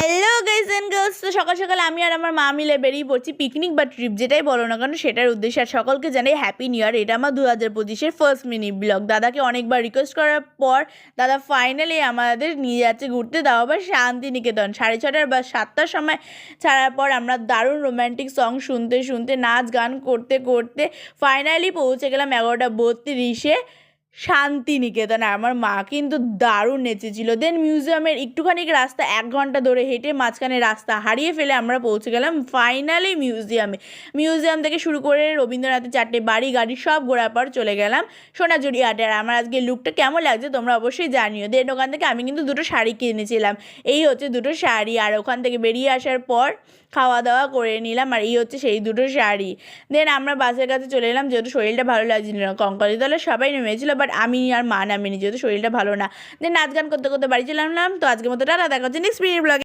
Hello guys and girls. তো সকাল সকাল আমি আর আমার মা মিলে বেরিয়ে পড়ছি পিকনিক বা ট্রিপ, যেটাই বলো না কেন সেটার উদ্দেশ্যে। আর সকলকে জানাই হ্যাপি নিউ ইয়ার। এটা আমার 2025-এর ফার্স্ট মিনি ব্লগ। দাদাকে অনেকবার রিকোয়েস্ট করার পর দাদা ফাইনালি আমাদের নিয়ে যাচ্ছে ঘুরতে, দাও আবার শান্তিনিকেতন। 6:30 বা 7টার সময় ছাড়ার পর আমরা দারুণ রোম্যান্টিক সং শুনতে শুনতে নাচ গান করতে করতে ফাইনালি পৌঁছে গেলাম 11:32-এ শান্তিনিকেতন। আর আমার মা কিন্তু দারুণ নেচেছিল। দেন মিউজিয়ামের একটুখানি রাস্তা 1 ঘন্টা ধরে হেঁটে মাঝখানে রাস্তা হারিয়ে ফেলে আমরা পৌঁছে গেলাম ফাইনালি মিউজিয়ামে। মিউজিয়াম থেকে শুরু করে রবীন্দ্রনাথের 4টে বাড়ি গাড়ি সব ঘোরার পর চলে গেলাম সোনাঝুরি হাটে। আর আমার আজকে লুকটা কেমন লাগছে তোমরা অবশ্যই জানিও। দেন ওখান থেকে আমি কিন্তু দুটো শাড়ি কিনেছিলাম। এই হচ্ছে দুটো শাড়ি। আর ওখান থেকে বেরিয়ে আসার পর খাওয়া দাওয়া করে নিলাম। আর এই হচ্ছে সেই দুটো শাড়ি। দেন আমরা বাসের কাছে চলে এলাম, যেহেতু শরীরটা ভালো লাগছিল না। কঙ্কালি তলা সবাই নেমেছিল, বাট আমি আর মা নামিনি, যেহেতু শরীরটা ভালো না। দেন নাচ গান করতে করতে বাড়ি চলে এলাম। তো আজকের মতো টাটা, দেখা হচ্ছে নেক্সট ব্লগে।